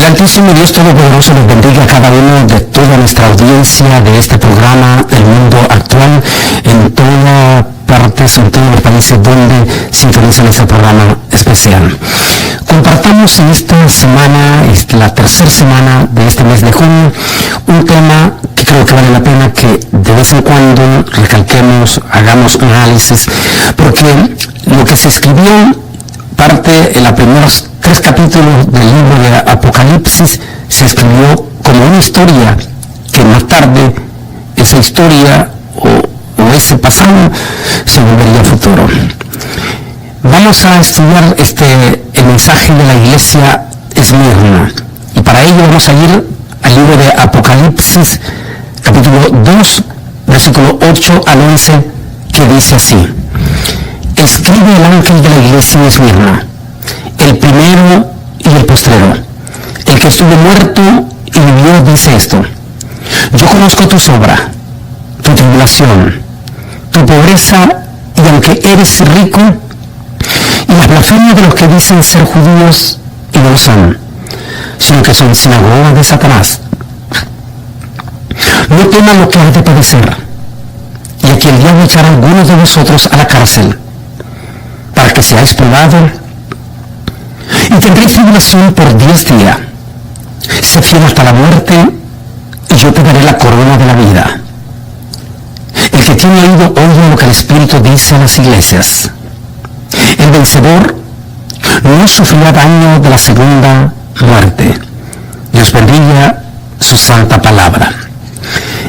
El Altísimo Dios Todopoderoso los bendiga a cada uno de toda nuestra audiencia de este programa, El Mundo Actual, en todas partes, en todos los países donde sintonizan este programa especial. Compartamos en esta semana, la tercera semana de este mes de junio, un tema que creo que vale la pena que de vez en cuando recalquemos, hagamos análisis, porque lo que se escribió parte en los primeros 3 capítulos del libro de Apocalipsis se escribió como una historia que más tarde esa historia o ese pasado se volvería futuro. Vamos a estudiar el mensaje de la iglesia Esmirna, y para ello vamos a ir al libro de Apocalipsis capítulo 2 versículo 8 al 11, que dice así: escribe el ángel de la iglesia de Esmirna, el primero y el postrero, el que estuvo muerto y vivió, dice esto: yo conozco tu obra, tu tribulación, tu pobreza, y aunque eres rico, y las blasfemias de los que dicen ser judíos y no lo son, sino que son sinagoga de Satanás. No temas lo que has de padecer, y aquí el diablo echará a algunos de vosotros a la cárcel, para que seáis probados, y tendréis tribulación por 10 días. Sé fiel hasta la muerte, y yo te daré la corona de la vida. El que tiene oído, oye lo que el Espíritu dice a las iglesias. El vencedor no sufrirá daño de la segunda muerte. Dios bendiga su santa palabra.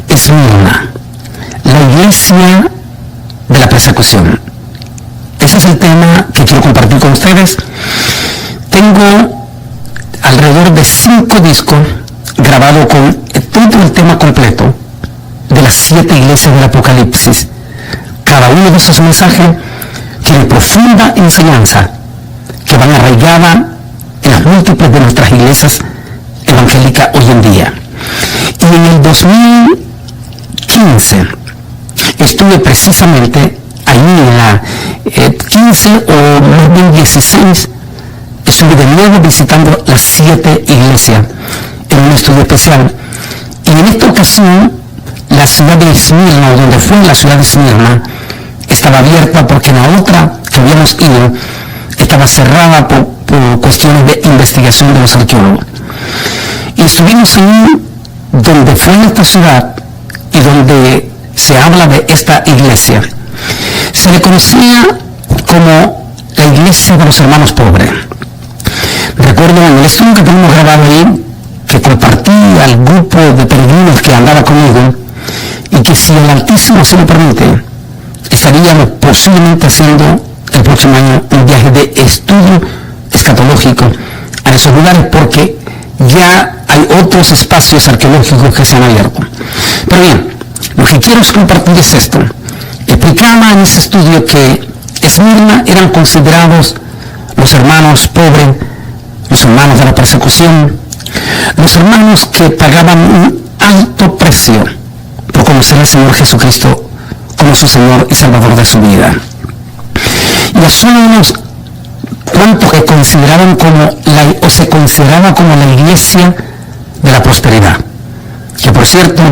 Esmirna, la iglesia de la persecución. Ese es el tema que quiero compartir con ustedes. Tengo alrededor de 5 discos grabados con todo el tema completo de las 7 iglesias del Apocalipsis. Cada uno de esos mensajes tiene profunda enseñanza que van arraigada en las múltiples de nuestras iglesias evangélicas hoy en día. Y en el 2015 estuve precisamente ahí en la 15 o más bien 16, estuve de nuevo visitando las 7 iglesias en un estudio especial. Y en esta ocasión la ciudad de Esmirna, donde fue la ciudad de Esmirna, estaba abierta porque la otra que habíamos ido estaba cerrada por cuestiones de investigación de los arqueólogos. Y estuvimos ahí donde fue esta ciudad y donde se habla de esta iglesia. Se le conocía como la iglesia de los hermanos pobres. Recuerdo en el estudio que tenemos grabado ahí, que compartí al grupo de peregrinos que andaba conmigo, y que si el Altísimo se lo permite, estaríamos posiblemente haciendo el próximo año un viaje de estudio escatológico a esos lugares, porque ya hay otros espacios arqueológicos que se han abierto. Pero bien, lo que quiero compartir es esto. Explicaba en ese estudio que Esmirna eran considerados los hermanos pobres, los hermanos de la persecución, los hermanos que pagaban un alto precio por conocer al Señor Jesucristo como su Señor y Salvador de su vida. Y a solo unos cuantos que consideraban se consideraba como la iglesia de la prosperidad, que por cierto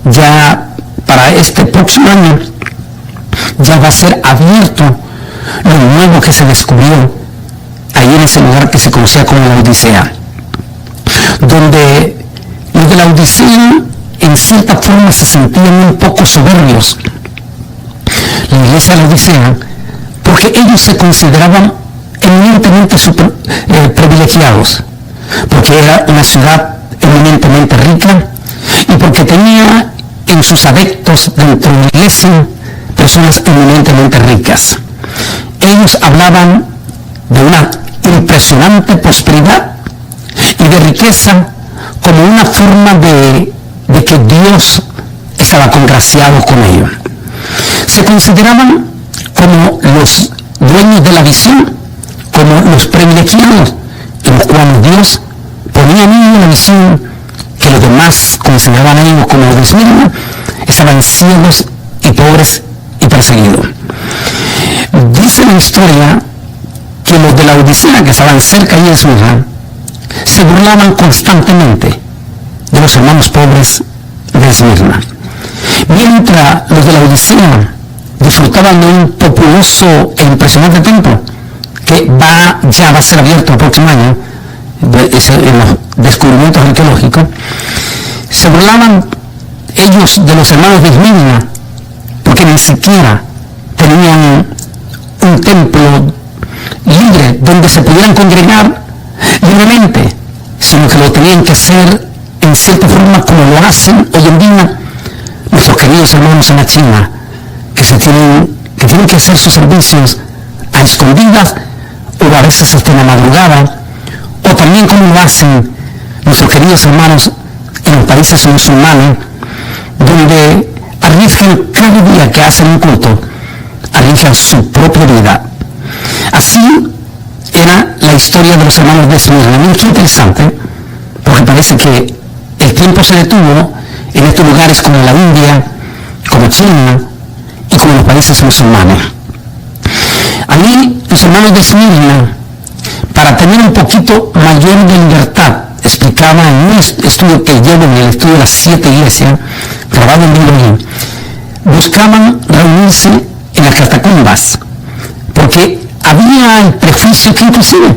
ya para este próximo año ya va a ser abierto lo nuevo que se descubrió ahí en ese lugar que se conocía como la Odisea, donde los de la Odisea en cierta forma se sentían un poco soberbios, la iglesia de la Odisea, porque ellos se consideraban eminentemente privilegiados, porque era una ciudad eminentemente rica y porque tenía en sus adeptos dentro de la iglesia personas eminentemente ricas. Ellos hablaban de una impresionante prosperidad y de riqueza como una forma de que Dios estaba congraciado con ellos. Se consideraban como los dueños de la visión, como los privilegiados, en los cuales Dios ponía en ellos la visión que los demás consideraban a ellos como los mismos, estaban ciegos y pobres y perseguidos. Dice la historia que los de la Odisea, que estaban cerca de Esmirna, se burlaban constantemente de los hermanos pobres de Esmirna. Mientras los de la Odisea disfrutaban de un populoso e impresionante templo que ya va a ser abierto el próximo año en los descubrimientos arqueológicos, se burlaban ellos de los hermanos de Esmirna porque ni siquiera tenían un templo libre donde se pudieran congregar libremente, sino que lo tenían que hacer en cierta forma como lo hacen hoy en día nuestros queridos hermanos en la China, que tienen que hacer sus servicios a escondidas o a veces hasta en la madrugada, o también como lo hacen nuestros queridos hermanos en los países musulmanes, donde arriesgan cada día que hacen un culto, arriesgan su propia vida. Así era la historia de los hermanos de Esmirna. Muy interesante, porque parece que el tiempo se detuvo en estos lugares como la India, como China y como los países musulmanes. Allí los hermanos de Esmirna, para tener un poquito mayor de libertad, explicaba en un estudio que llevo en el estudio de las 7 iglesias, grabado en vivo, buscaban reunirse en las catacumbas, porque había el prejuicio que inclusive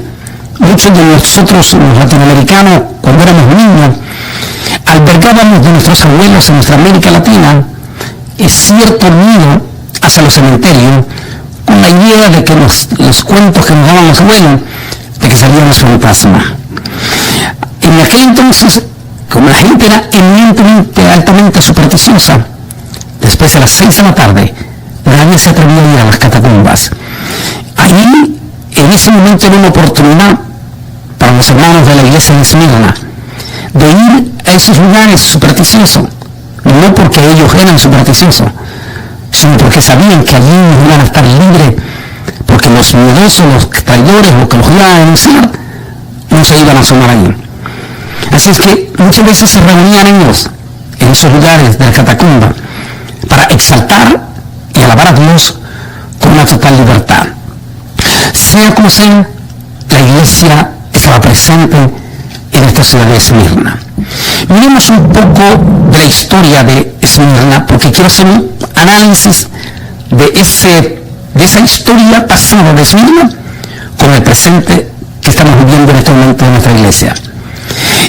muchos de nosotros, los latinoamericanos, cuando éramos niños, albergábamos de nuestros abuelos en nuestra América Latina cierto miedo hacia los cementerios, con la idea de que los cuentos que nos daban los abuelos, de que salían los fantasmas. En aquel entonces, como la gente era eminentemente, altamente supersticiosa, después de las 6 de la tarde, nadie se atrevía a ir a las catacumbas. Ahí, en ese momento, era una oportunidad para los hermanos de la iglesia de Esmirna de ir a esos lugares supersticiosos, no porque ellos eran supersticiosos, sino porque sabían que allí iban a estar libres, porque los miedosos, los traidores, los que los iban a denunciar, no se iban a asomar allí. Así es que muchas veces se reunían ellos en esos lugares de la catacumba para exaltar y alabar a Dios con una total libertad. Sea como sea, la iglesia estaba presente en esta ciudad de Esmirna. Miremos un poco de la historia de Esmirna, porque quiero hacer un análisis de esa historia pasada de Esmirna con el presente que estamos viviendo en este momento en nuestra iglesia.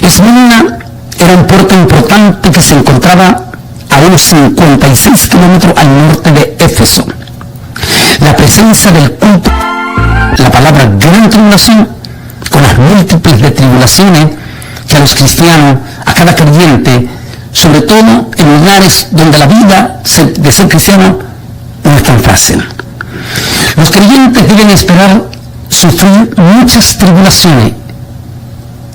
Esmirna era un puerto importante que se encontraba a unos 56 kilómetros al norte de Éfeso. La presencia del culto, la palabra gran tribulación, con las múltiples de tribulaciones que a los cristianos, a cada creyente, sobre todo en lugares donde la vida de ser cristiano no es tan fácil. Los creyentes deben esperar sufrir muchas tribulaciones,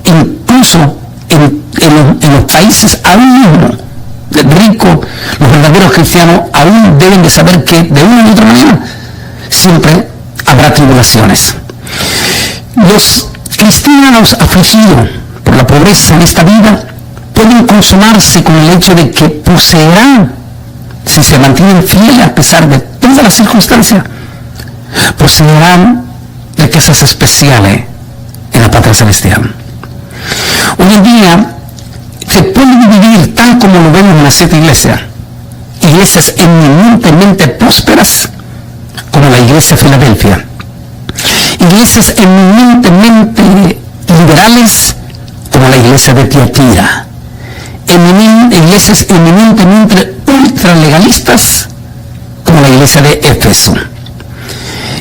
incluso en los países aún mismo ricos. Los verdaderos cristianos aún deben de saber que de una u otra manera siempre habrá tribulaciones. Los cristianos afligidos por la pobreza en esta vida pueden consolarse con el hecho de que poseerán, si se mantienen fieles a pesar de todas las circunstancias, poseerán riquezas especiales en la patria celestial. Hoy en día se puede vivir tal como lo vemos en las 7 iglesias eminentemente prósperas como la iglesia de Filadelfia, iglesias eminentemente liberales como la iglesia de Tiatira, iglesias eminentemente ultralegalistas como la iglesia de Éfeso,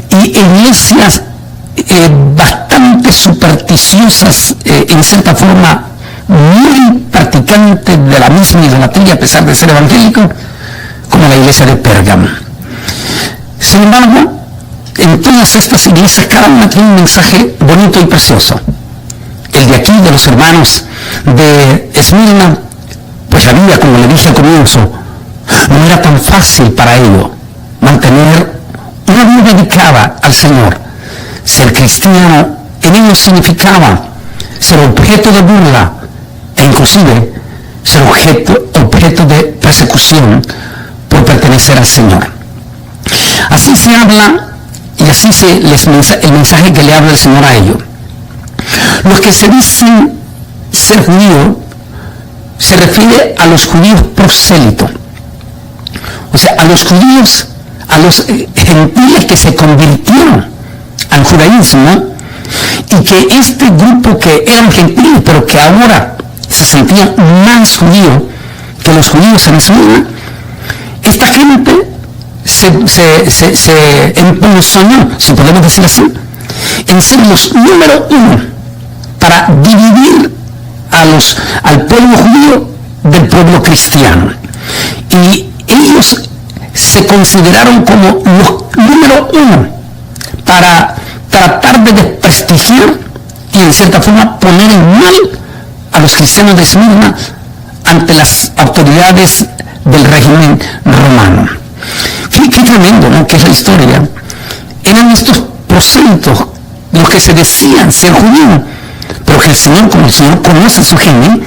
y iglesias bastante supersticiosas, en cierta forma muy practicantes de la misma idolatría a pesar de ser evangélicos, como la iglesia de Pérgamo. Sin embargo, en todas estas iglesias cada una tiene un mensaje bonito y precioso. El de aquí, de los hermanos de Esmirna, pues la vida, como le dije al comienzo, no era tan fácil para ellos mantener una vida dedicada al Señor. Ser cristiano en ellos significaba ser objeto de burla e inclusive ser objeto de persecución por pertenecer al Señor. Así se habla y así el mensaje que le habla el Señor a ellos. Los que se dicen ser judío se refiere a los judíos prosélitos, o sea, a los judíos, a los gentiles que se convirtieron al judaísmo, y que este grupo que eran gentiles pero que ahora se sentían más judíos que los judíos en Esmirna, esta gente se emponzoñó, si podemos decir así, en ser los número uno para dividir al pueblo judío del pueblo cristiano. Y ellos se consideraron como los número uno para tratar de desprestigiar y en cierta forma poner en mal a los cristianos de Esmirna ante las autoridades del régimen romano. Qué tremendo, ¿no?, que es la historia. Eran estos prosélitos los que se decían ser judíos, pero que el Señor, como el Señor conoce su genio,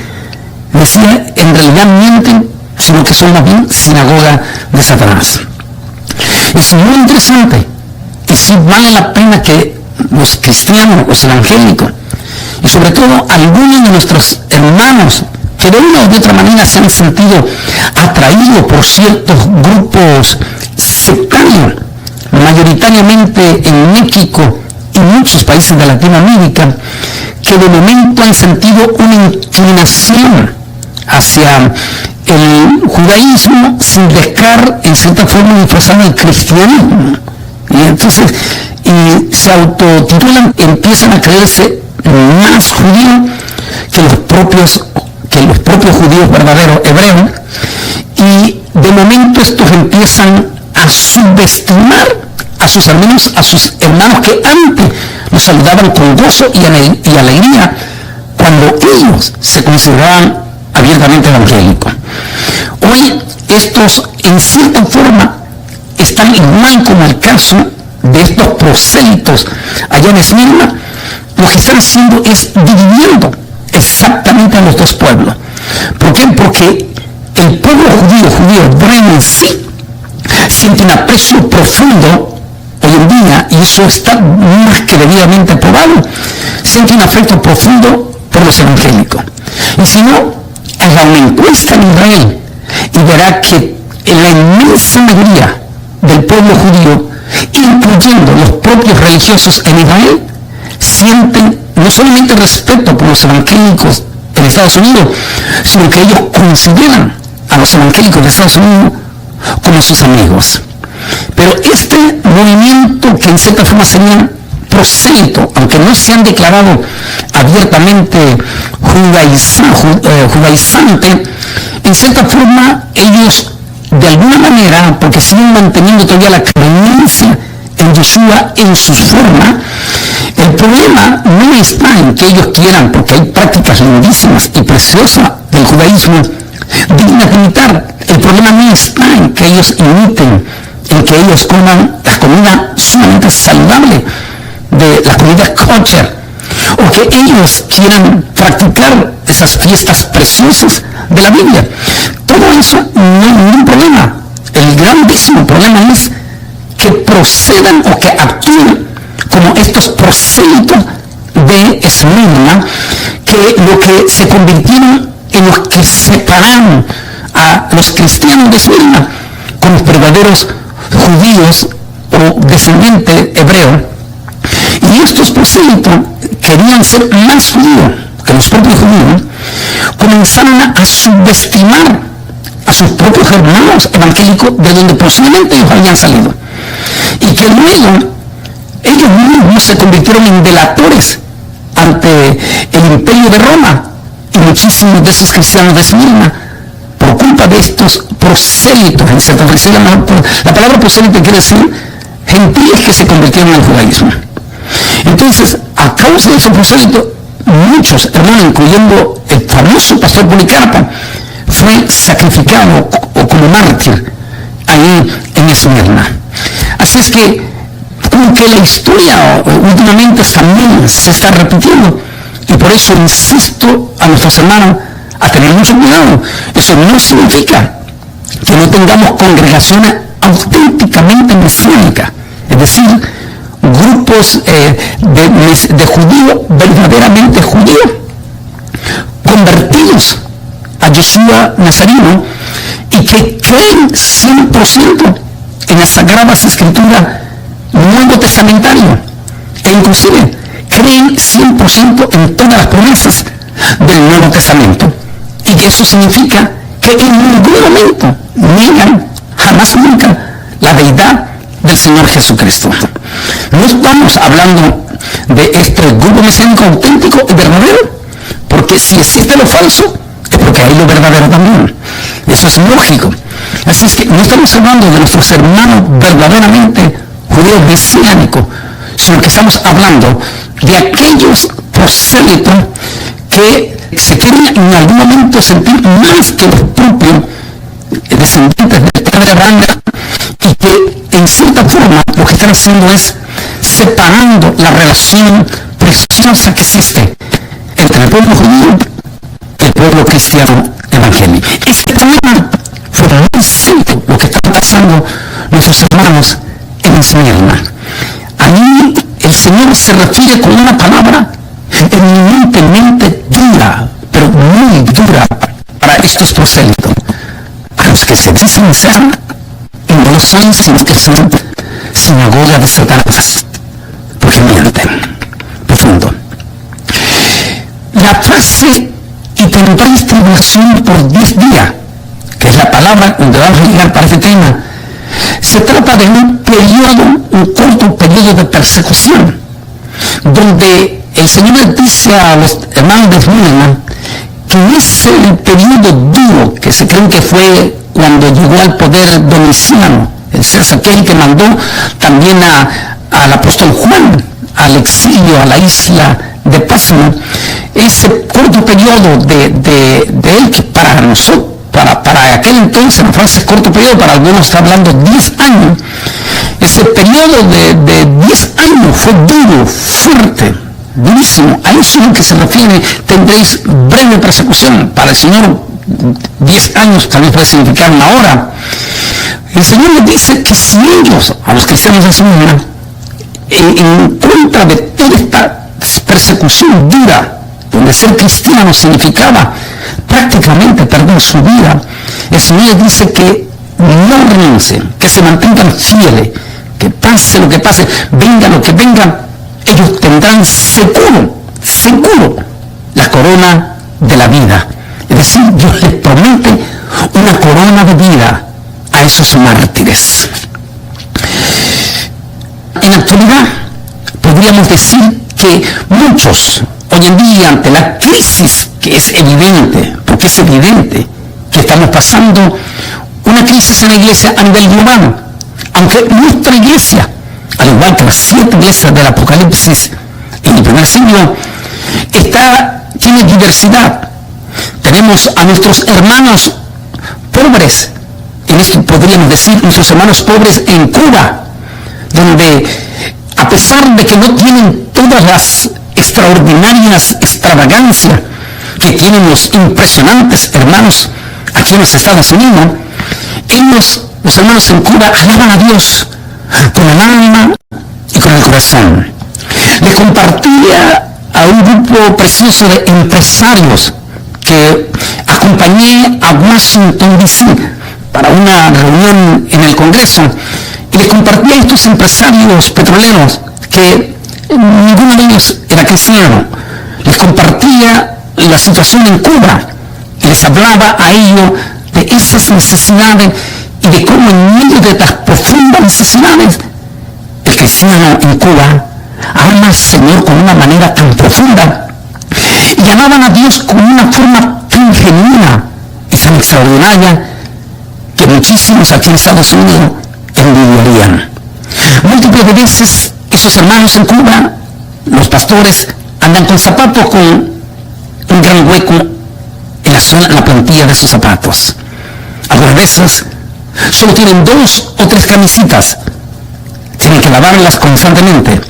decía, en realidad mienten, sino que son más bien sinagoga de Satanás. Es muy interesante, y sí vale la pena que los cristianos, los evangélicos, y sobre todo algunos de nuestros hermanos que de una u de otra manera se han sentido atraídos por ciertos grupos sectarios, mayoritariamente en México y muchos países de Latinoamérica, que de momento han sentido una inclinación hacia el judaísmo sin dejar en cierta forma disfrazado el cristianismo. Y entonces se autotitulan, empiezan a creerse más judíos que los propios judíos verdaderos hebreos, y de momento estos empiezan a subestimar a sus hermanos que antes los saludaban con gozo y alegría cuando ellos se consideraban abiertamente evangélicos. Hoy estos en cierta forma están igual como el caso de estos prosélitos allá en Esmirna. Lo que están haciendo es dividiendo exactamente a los dos pueblos. ¿Por qué? Porque el pueblo judío hebreo en sí siente un aprecio profundo hoy en día, y eso está más que debidamente probado, siente un afecto profundo por los evangélicos. Y si no, haga una encuesta en Israel y verá que la inmensa mayoría del pueblo judío, incluyendo los propios religiosos en Israel, sienten no solamente respeto por los evangélicos en Estados Unidos, sino que ellos consideran a los evangélicos de Estados Unidos como sus amigos. Pero este movimiento, que en cierta forma sería prosélito, aunque no se han declarado abiertamente judaizante, en cierta forma ellos de alguna manera, porque siguen manteniendo todavía la creencia en Yeshua en su forma, el problema no está en que ellos quieran, porque hay prácticas lindísimas y preciosas del judaísmo dignas de imitar. El problema no está en que ellos imiten, en que ellos coman la comida sumamente saludable de la comida kosher, o que ellos quieran practicar esas fiestas preciosas de la Biblia. Todo eso no hay ningún problema. El grandísimo problema es que procedan o que actúen como estos prosélitos de Esmirna, que lo que se convirtieron en los que separaron a los cristianos de Esmirna como los verdaderos judíos o descendientes hebreos. Y estos prosélitos querían ser más judíos que los propios judíos, comenzaron a subestimar a sus propios hermanos evangélicos de donde posiblemente ellos habían salido, y que luego ellos mismos se convirtieron en delatores ante el imperio de Roma, y muchísimos de esos cristianos de Esmirna, por culpa de estos prosélitos, en cierta forma, la palabra prosélito quiere decir gentiles que se convirtieron al judaísmo. Entonces, a causa de esos prosélitos, muchos hermanos, incluyendo el famoso pastor Policarpo, fue sacrificado o como mártir ahí en Esmirna. Así es que, como que la historia últimamente también se está repitiendo, y por eso insisto a nuestros hermanos a tener mucho cuidado. Eso no significa que no tengamos congregaciones auténticamente mesiánicas, es decir, grupos de judíos verdaderamente judíos, convertidos a Yeshua Nazareno y que creen 100% en las Sagradas Escrituras Nuevo Testamentario, e inclusive creen 100% en todas las promesas del Nuevo Testamento, y que eso significa que en ningún momento niegan, jamás nunca, la deidad del Señor Jesucristo. No estamos hablando de este grupo mesiánico auténtico y verdadero, porque si existe lo falso, es porque hay lo verdadero también. Eso es lógico. Así es que no estamos hablando de nuestros hermanos verdaderamente judíos mesiánicos, sino que estamos hablando de aquellos prosélitos que se quieren en algún momento sentir más que los propios descendientes del padre Abraham, y que en cierta forma lo que están haciendo es separando la relación preciosa que existe entre el pueblo judío y el pueblo cristiano evangélico. Este problema fue muy serio lo que están pasando nuestros hermanos en Esmirna. Ahí el Señor se refiere con una palabra eminentemente dura, pero muy dura para estos prosélitos, a los que se dicen ser, y no lo son, sino que son sinagoga de Satanás, porque mienten. Profundo. La frase "y tendréis tribulación por 10 días", que es la palabra donde vamos a llegar para este tema, se trata de un corto periodo de persecución, donde el Señor dice a los hermanos de Esmirna que es el periodo duro que se creen que fue cuando llegó al poder Domiciano, el César, que es el que mandó también al apóstol Juan al exilio a la isla de Pásamo. Ese corto periodo de él, que para nosotros, para aquel entonces, la frase es corto periodo, para algunos está hablando 10 años. Ese periodo de 10 años fue duro, fuerte, durísimo. A eso es lo que se refiere: tendréis breve persecución. Para el Señor 10 años también puede significar una hora. El Señor les dice que si ellos, a los cristianos de Esmirna, en contra de toda esta persecución dura, donde ser cristiano significaba prácticamente perder su vida, el Señor les dice que no renuncien, que se mantengan fieles, que pase lo que pase, venga lo que venga, ellos tendrán seguro la corona de la vida. Es decir, Dios les promete una corona de vida a esos mártires. En la actualidad podríamos decir que muchos hoy en día, ante la crisis que es evidente, porque es evidente que estamos pasando una crisis en la iglesia a nivel global, aunque nuestra iglesia, al igual que las 7 iglesias del Apocalipsis en el primer siglo, tiene diversidad. Tenemos a nuestros hermanos pobres, en esto podríamos decir nuestros hermanos pobres en Cuba, donde a pesar de que no tienen todas las extraordinarias extravagancias que tienen los impresionantes hermanos aquí en los Estados Unidos, ellos, los hermanos en Cuba, alaban a Dios con el alma y con el corazón. Les compartía a un grupo precioso de empresarios que acompañé a Washington, D.C. para una reunión en el Congreso, y les compartía a estos empresarios petroleros que ninguno de ellos era cristiano. Les compartía la situación en Cuba y les hablaba a ellos de esas necesidades y de cómo en medio de estas profundas necesidades el cristiano en Cuba ama al Señor con una manera tan profunda y amaban a Dios con una forma tan genuina y tan extraordinaria que muchísimos aquí en Estados Unidos envidiarían. Múltiples de veces esos hermanos en Cuba, los pastores, andan con zapatos con un gran hueco en la plantilla de sus zapatos. Algunas veces solo tienen 2 o 3 camisitas, tienen que lavarlas constantemente,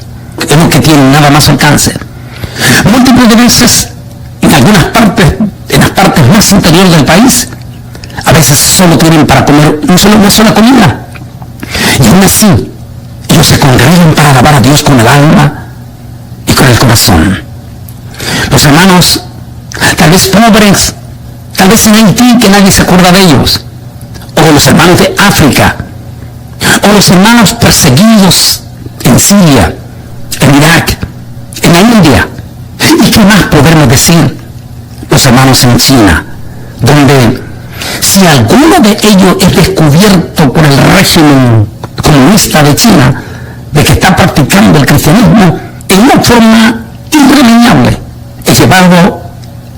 es lo que tienen, nada más alcance. Múltiples de veces, en algunas partes, en las partes más interiores del país, a veces solo tienen para comer una sola comida. Y aún así, ellos se congregan para alabar a Dios con el alma y con el corazón. Los hermanos tal vez pobres, tal vez en Haití, que nadie se acuerda de ellos, o los hermanos de África, o los hermanos perseguidos en Siria, en Irak, en la India. ¿Y qué más podemos decir? Los hermanos en China, donde si alguno de ellos es descubierto por el régimen comunista de China de que está practicando el cristianismo, en una forma irremediable es llevado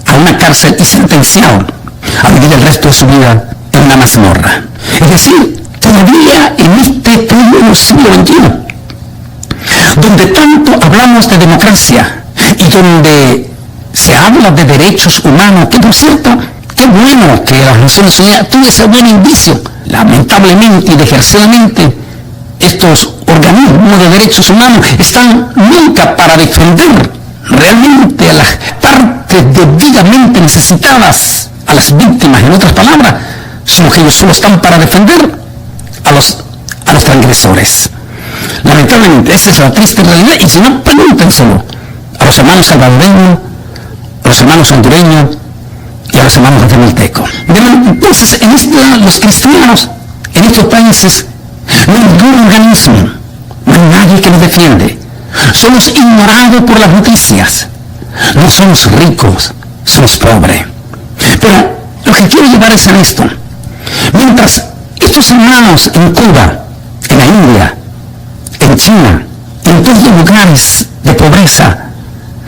a una cárcel y sentenciado a vivir el resto de su vida en una mazmorra. Es decir, todavía en este pleno siglo XXI, donde tanto hablamos de democracia y donde se habla de derechos humanos, que por cierto, qué bueno que las Naciones Unidas tuvo ese buen indicio. Lamentablemente y desgraciadamente, estos organismos de derechos humanos están nunca para defender realmente a las partes debidamente necesitadas, a las víctimas, en otras palabras, sino que ellos solo están para defender a los transgresores. Lamentablemente, esa es la triste realidad, y si no, pregúntenselo a los hermanos salvadoreños, a los hermanos hondureños y a los hermanos guatemaltecos. Entonces, los cristianos en estos países no hay ningún organismo, no hay nadie que nos defiende. Somos ignorados por las noticias. No somos ricos, somos pobres. Pero lo que quiero llevar es a esto. Mientras estos hermanos en Cuba, en la India, en China, en todos los lugares de pobreza,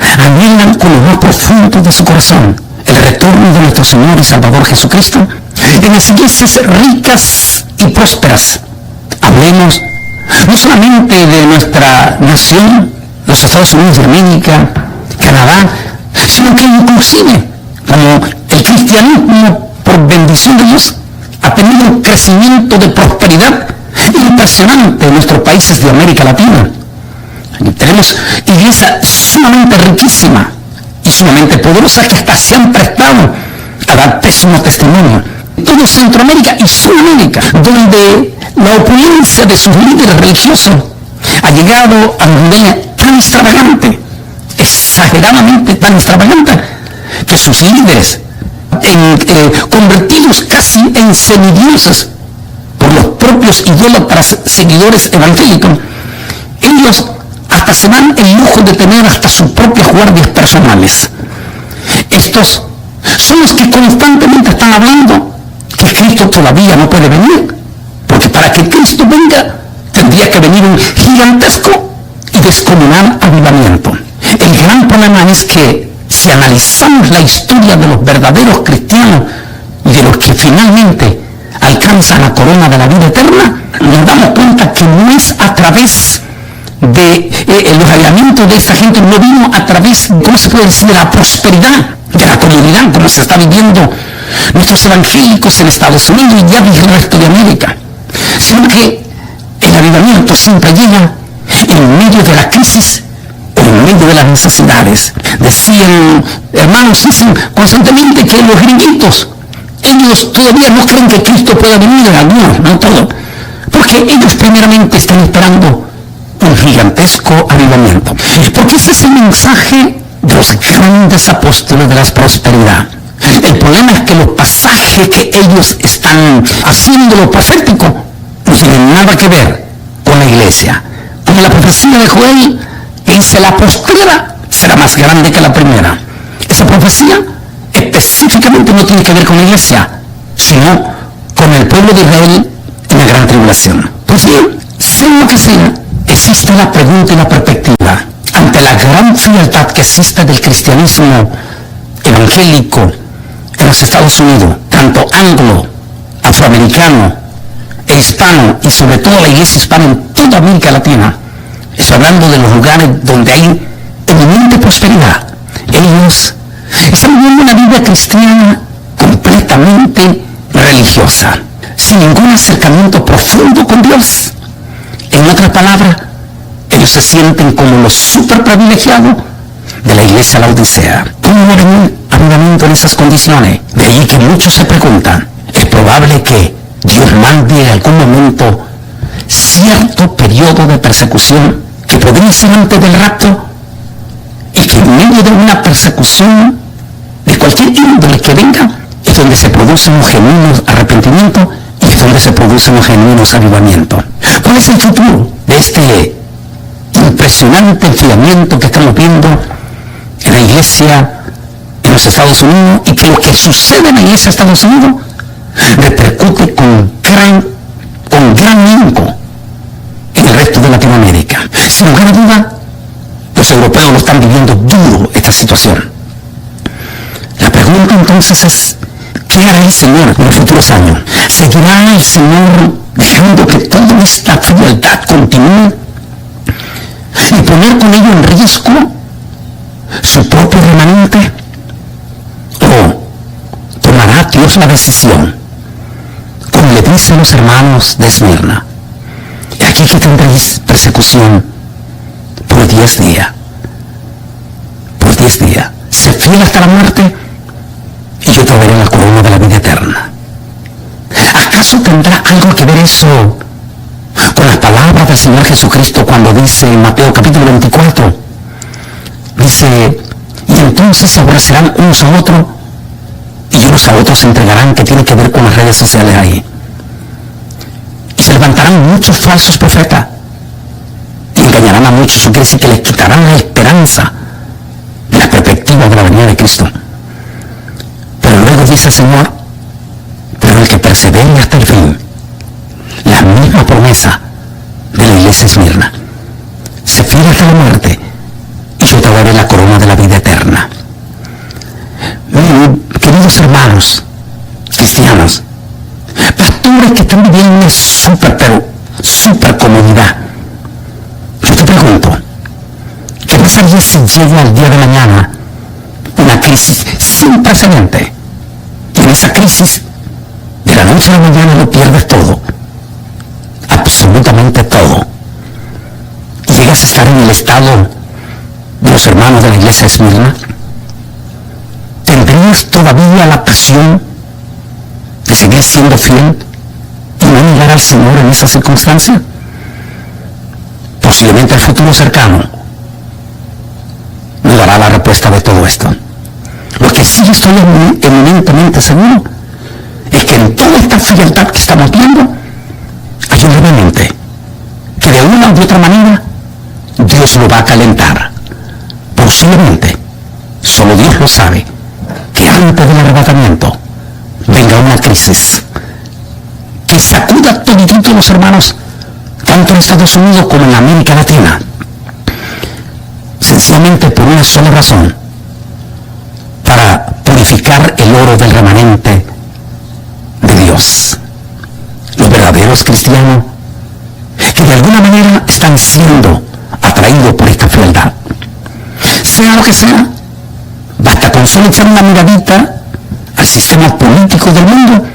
anhelan con lo más profundo de su corazón el retorno de nuestro Señor y Salvador Jesucristo, en las iglesias ricas y prósperas, hablemos no solamente de nuestra nación, los Estados Unidos de América, Canadá, sino que inclusive, como el cristianismo, por bendición de Dios, ha tenido un crecimiento de prosperidad impresionante en nuestros países de América Latina. Aquí tenemos iglesias sumamente riquísimas y sumamente poderosas que hasta se han prestado a dar pésimo testimonio. Todo Centroamérica y Sudamérica, donde la opulencia de sus líderes religiosos ha llegado a un nivel tan extravagante, exageradamente tan extravagante, que sus líderes, convertidos casi en semidioses por los propios idólatras seguidores evangélicos, ellos hasta se dan el lujo de tener hasta sus propias guardias personales. Estos son los que constantemente están hablando que Cristo todavía no puede venir, porque para que Cristo venga tendría que venir un gigantesco y descomunal avivamiento. El gran problema es que si analizamos la historia de los verdaderos cristianos y de los que finalmente alcanzan la corona de la vida eterna, nos damos cuenta que no es a través de los avivamientos de esta gente, no vino a través, ¿cómo se puede decir?, de la prosperidad de la comunidad, como se está viviendo nuestros evangélicos en Estados Unidos y ya en el resto de América, sino que el avivamiento siempre llega en medio de la crisis, en medio de las necesidades. Decían, hermanos, dicen constantemente que los gringuitos, ellos todavía no creen que Cristo pueda venir, algunos, no todos, porque ellos primeramente están esperando un gigantesco avivamiento. Porque ese es el mensaje de los grandes apóstoles de la prosperidad. El problema es que los pasajes que ellos están haciendo lo profético no tienen nada que ver con la iglesia. Como la profecía de Joel, que dice la postrera será más grande que la primera. Esa profecía específicamente no tiene que ver con la iglesia, sino con el pueblo de Israel en la gran tribulación. Pues bien, sea lo que sea, existe la pregunta y la perspectiva ante la gran frialdad que existe del cristianismo evangélico en los Estados Unidos, tanto anglo, afroamericano e hispano, y sobre todo la iglesia hispana en toda América Latina. Estoy hablando de los lugares donde hay eminente prosperidad. Ellos están viviendo una vida cristiana completamente religiosa, sin ningún acercamiento profundo con Dios. En otras palabras, ellos se sienten como los super privilegiados de la iglesia Laodicea. ¿Cómo va a venir avivamiento en esas condiciones? De ahí que muchos se preguntan, ¿es probable que Dios mande en algún momento cierto periodo de persecución que podría ser antes del rapto? Y que en medio de una persecución de de cualquier índole que venga, es donde se produce un genuino arrepentimiento y es donde se produce un genuino avivamiento. ¿Cuál es el futuro de este impresionante enfriamiento que estamos viendo en la iglesia en los Estados Unidos, y que lo que sucede en la iglesia de Estados Unidos repercute con gran ahínco en el resto de Latinoamérica? Sin lugar a duda, los europeos lo están viviendo duro esta situación. La pregunta entonces es, ¿qué hará el Señor en los futuros años? ¿Seguirá el Señor dejando que toda esta frialdad continúe y poner con ello en riesgo su propio remanente? ¿O tomará Dios la decisión, como le dicen los hermanos de Esmirna? Y aquí que tendréis persecución por 10 días. Por 10 días. Sé fiel hasta la muerte y yo te daré la corona de la vida eterna. ¿Acaso tendrá algo que ver eso con las palabras del Señor Jesucristo cuando dice en Mateo capítulo 24? Dice, y entonces se aborrecerán unos a otros y unos a otros se entregarán, que tiene que ver con las redes sociales ahí. Y se levantarán muchos falsos profetas y engañarán a muchos. Eso quiere decir que les quitarán la esperanza de la perspectiva de la venida de Cristo. Pero luego dice el Señor, pero el que persevere hasta el fin, la misma promesa de la iglesia de Esmirna, se fiel hasta la muerte y yo te daré la corona de la vida eterna. Queridos hermanos cristianos, pastores que están viviendo una super comodidad, yo te pregunto, ¿qué pasaría si llega el día de mañana una crisis sin precedente? Y en esa crisis, de la noche a la mañana lo pierdes todo, absolutamente todo, y llegas a estar en el estado de los hermanos de la iglesia de Esmirna. ¿Tendrías todavía la pasión de seguir siendo fiel y no negar al Señor en esa circunstancia? Posiblemente el futuro cercano nos dará la respuesta de todo esto. Lo que sí estoy eminentemente seguro es que en toda esta frialdad que estamos viendo hay un remanente que de una u otra manera Dios lo va a calentar. Posiblemente, solo Dios lo sabe, que antes del arrebatamiento venga una crisis que sacuda toditito a los hermanos, tanto en Estados Unidos como en América Latina, sencillamente por una sola razón: para purificar el oro del remanente de Dios. Los verdaderos cristianos que de alguna manera están siendo atraídos por esta frialdad, sea lo que sea, basta con solo echar una miradita al sistema político del mundo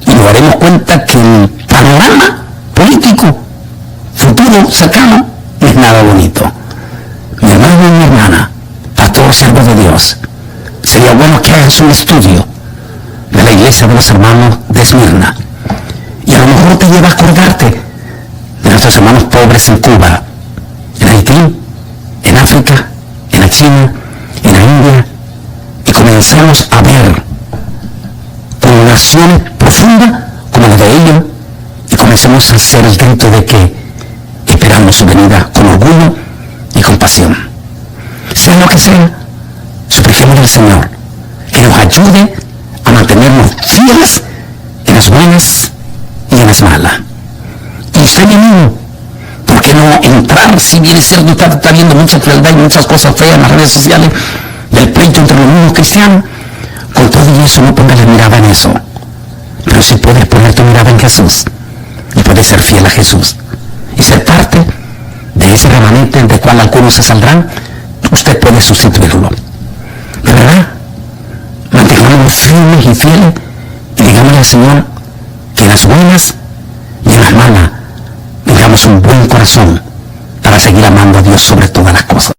y nos daremos cuenta que el panorama político futuro cercano no es nada bonito. Mi hermano y mi hermana, pastor, siervo de Dios, sería bueno que hagas un estudio de la iglesia de los hermanos de Esmirna, y a lo mejor te lleva a acordarte de nuestros hermanos pobres en Cuba, en Haití, en África, en la China, en la India, y comenzamos a ver congregaciones profundas como la de ellos, y comencemos a hacer el grito de que esperamos su venida con orgullo y compasión. Sea lo que sea, supliquemos al Señor que nos ayude a mantenernos fieles en las buenas y en las malas. Y usted mismo, ¿por qué no entrar? Si bien es cierto, está viendo mucha crueldad y muchas cosas feas en las redes sociales del pleito entre los mismos cristianos, con todo y eso no pongas la mirada en eso, pero sí puedes poner tu mirada en Jesús y puedes ser fiel a Jesús y ser parte de ese remanente del cual algunos se saldrán. Usted puede sustituirlo. De verdad, mantengámonos firmes y fieles y digámosle al Señor que en las buenas y en las malas tengamos un buen corazón para seguir amando a Dios sobre todas las cosas.